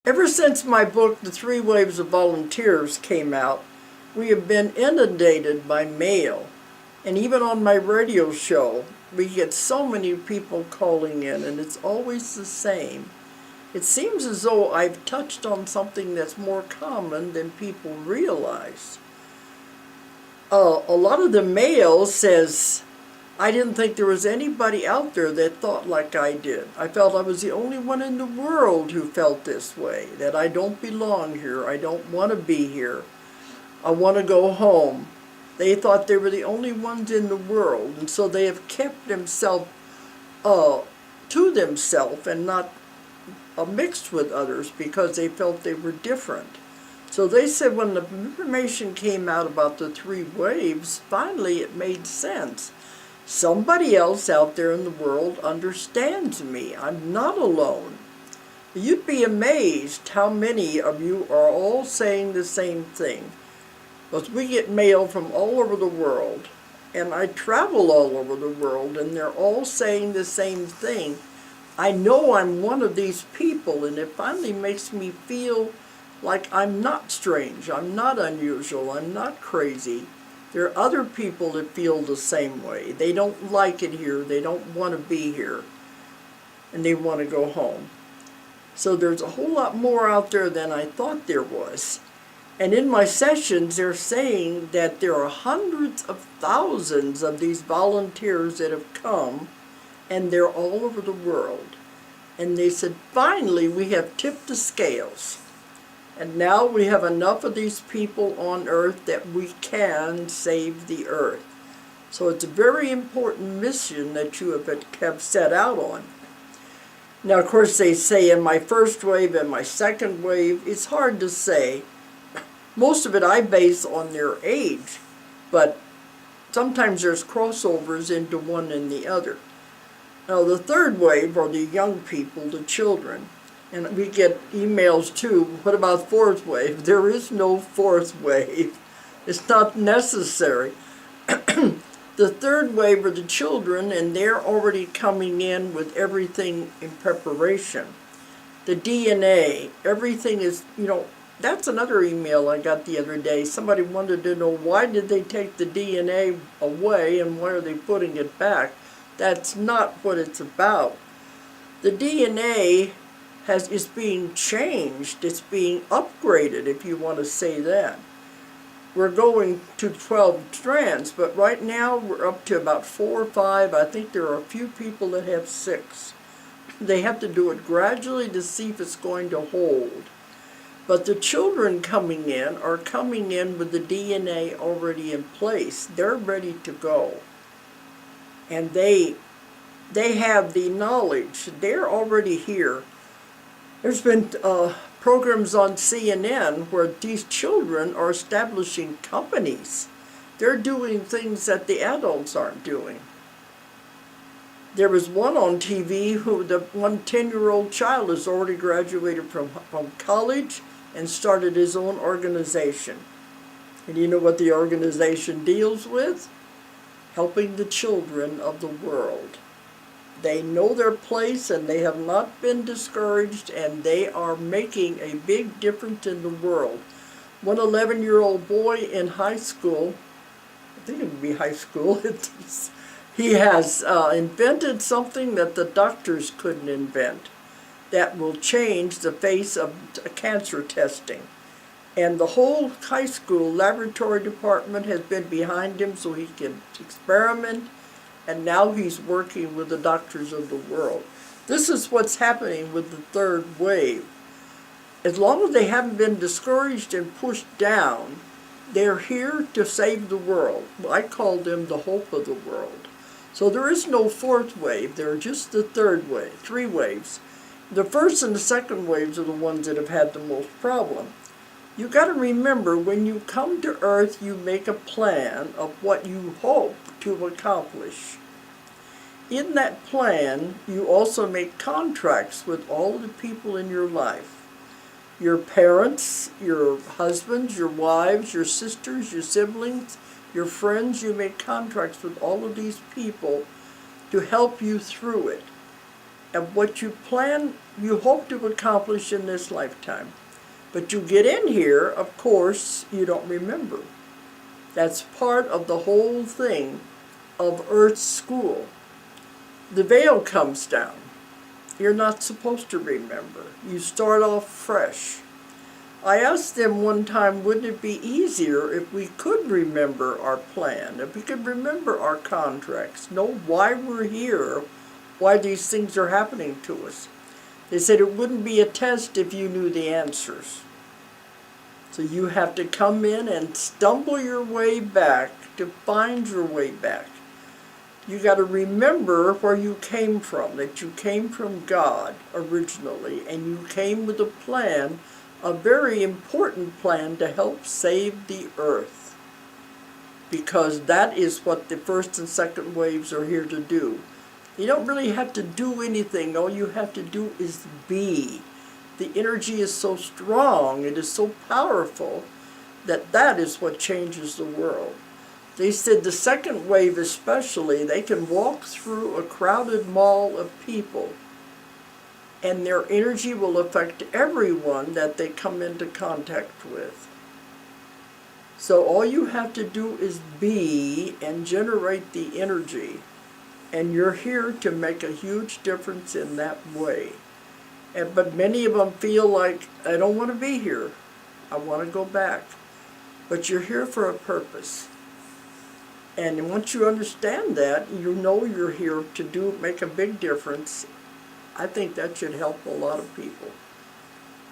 Ever since my book, The Three Waves of Volunteers, came out, we have been inundated by mail. And even on my radio show, we get so many people calling in, and it's always the same. It seems as though I've touched on something that's more common than people realize. A lot of the mail says, I didn't think there was anybody out there that thought like I did. I felt I was the only one in the world who felt this way, that I don't belong here, I don't want to be here, I want to go home. They thought they were the only ones in the world, and so they have kept themselves to themselves and not mixed with others because they felt they were different. So they said when the information came out about the three waves, finally it made sense. Somebody else out there in the world understands me. I'm not alone. You'd be amazed how many of you are all saying the same thing. Because we get mail from all over the world, and I travel all over the world, and they're all saying the same thing. I know I'm one of these people, and it finally makes me feel like I'm not strange, I'm not unusual, I'm not crazy. There are other people that feel the same way. They don't like it here, they don't want to be here, and they want to go home. So there's a whole lot more out there than I thought there was. And in my sessions, they're saying that there are hundreds of thousands of these volunteers that have come, and they're all over the world. And they said, finally, we have tipped the scales. And now we have enough of these people on Earth that we can save the Earth. So it's a very important mission that you have set out on. Now, of course, they say in my first wave and my second wave, it's hard to say. Most of it I base on their age, but sometimes there's crossovers into one and the other. Now, the third wave are the young people, the children. And we get emails too, what about fourth wave? There is no fourth wave. It's not necessary. The third wave are the children, and they're already coming in with everything in preparation. The DNA, everything is, that's another email I got the other day. Somebody wanted to know why did they take the DNA away and why are they putting it back? That's not what it's about. The DNA is being changed, it's being upgraded, if you want to say that. We're going to 12 strands, but right now we're up to about 4 or 5. I think there are a few people that have 6. They have to do it gradually to see if it's going to hold. But the children coming in are coming in with the DNA already in place. They're ready to go. And they have the knowledge. They're already here. There's been programs on CNN where these children are establishing companies. They're doing things that the adults aren't doing. There was one on TV who the 10-year-old child has already graduated from college and started his own organization. And you know what the organization deals with? Helping the children of the world. They know their place and they have not been discouraged, and they are making a big difference in the world. One 11-year-old boy in high school, I think it would be high school, he has invented something that the doctors couldn't invent that will change the face of cancer testing. And the whole high school laboratory department has been behind him so he can experiment. And now he's working with the doctors of the world. This is what's happening with the third wave. As long as they haven't been discouraged and pushed down, they're here to save the world. I call them the hope of the world. So there is no fourth wave. There are just the third wave, 3 waves. The first and the second waves are the ones that have had the most problem. You got to remember, when you come to Earth, you make a plan of what you hope to accomplish. In that plan, you also make contracts with all the people in your life. Your parents, your husbands, your wives, your sisters, your siblings, your friends. You make contracts with all of these people to help you through it. of what you plan, you hope to accomplish in this lifetime. But you get in here, of course, you don't remember. That's part of the whole thing of Earth's school. The veil comes down. You're not supposed to remember. You start off fresh. I asked them one time, wouldn't it be easier if we could remember our plan, if we could remember our contracts, know why we're here, why these things are happening to us. They said it wouldn't be a test if you knew the answers. So you have to come in and stumble your way back to find your way back. You got to remember where you came from, that you came from God originally, and you came with a plan, a very important plan to help save the earth. Because that is what the first and second waves are here to do. You don't really have to do anything. All you have to do is be. The energy is so strong, it is so powerful, that is what changes the world. They said the second wave especially, they can walk through a crowded mall of people and their energy will affect everyone that they come into contact with. So all you have to do is be and generate the energy, and you're here to make a huge difference in that way. But many of them feel like, I don't want to be here. I want to go back. But you're here for a purpose. And once you understand that, you know you're here to make a big difference. I think that should help a lot of people.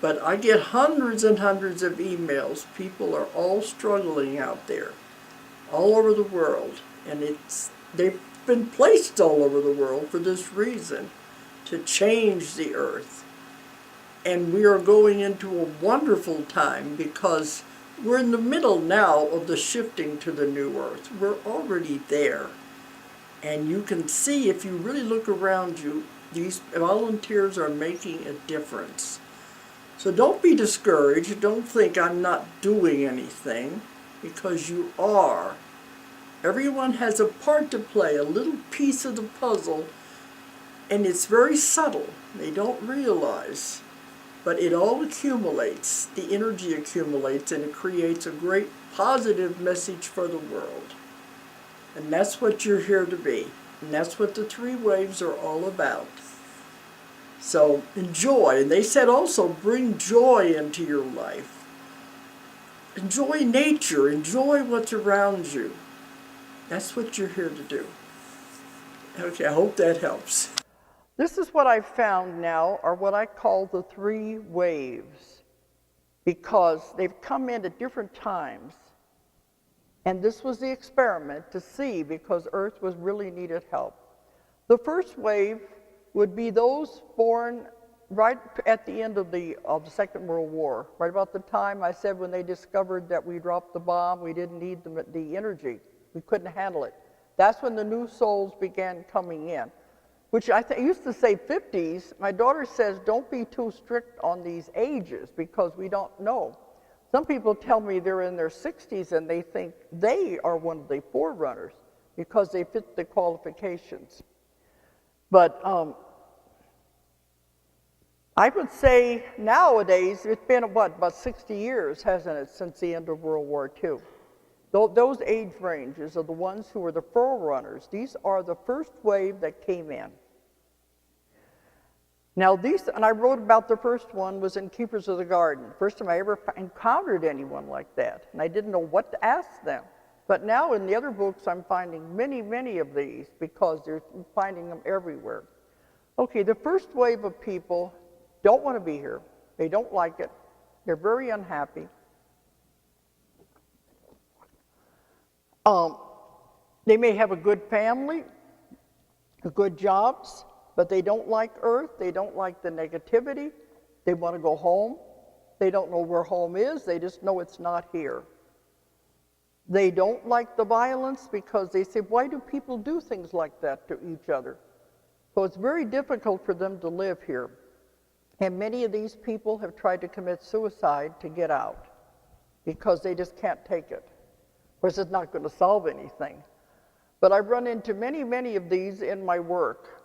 But I get hundreds and hundreds of emails. People are all struggling out there, all over the world. And they've been placed all over the world for this reason, to change the earth. And we are going into a wonderful time because we're in the middle now of the shifting to the new earth. We're already there. And you can see, if you really look around you, these volunteers are making a difference. So don't be discouraged. Don't think I'm not doing anything, because you are. Everyone has a part to play, a little piece of the puzzle, and it's very subtle. They don't realize. But it all accumulates, the energy accumulates, and it creates a great positive message for the world. And that's what you're here to be. And that's what the three waves are all about. So enjoy. And they said also, bring joy into your life. Enjoy nature. Enjoy what's around you. That's what you're here to do. Okay, I hope that helps. This is what I've found now, are what I call the three waves, because they've come in at different times. And this was the experiment to see, because Earth was really needed help. The first wave would be those born right at the end of the Second World War, right about the time I said when they discovered that we dropped the bomb, we didn't need the energy. We couldn't handle it. That's when the new souls began coming in. Which I used to say 50s. My daughter says, don't be too strict on these ages because we don't know. Some people tell me they're in their 60s and they think they are one of the forerunners because they fit the qualifications. But I would say nowadays, it's been about 60 years, hasn't it, since the end of World War II. Those age ranges are the ones who are the forerunners. These are the first wave that came in. Now and I wrote about the first one was in Keepers of the Garden. First time I ever encountered anyone like that, and I didn't know what to ask them. But now in the other books, I'm finding many, many of these because they're finding them everywhere. Okay, the first wave of people don't want to be here. They don't like it. They're very unhappy. They may have a good family, good jobs, but they don't like Earth. They don't like the negativity. They want to go home. They don't know where home is. They just know it's not here. They don't like the violence because they say, why do people do things like that to each other? So it's very difficult for them to live here. And many of these people have tried to commit suicide to get out because they just can't take it. Of course, it's not going to solve anything. But I've run into many, many of these in my work.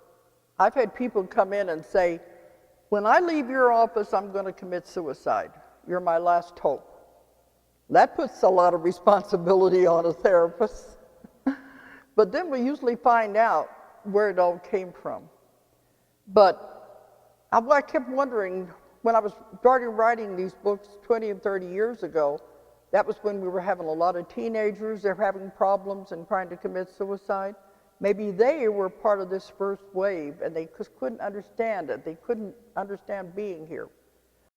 I've had people come in and say, when I leave your office, I'm going to commit suicide. You're my last hope. That puts a lot of responsibility on a therapist. But then we usually find out where it all came from. But I kept wondering, when I was starting writing these books 20 and 30 years ago, that was when we were having a lot of teenagers, they're having problems and trying to commit suicide. Maybe they were part of this first wave and they just couldn't understand it. They couldn't understand being here.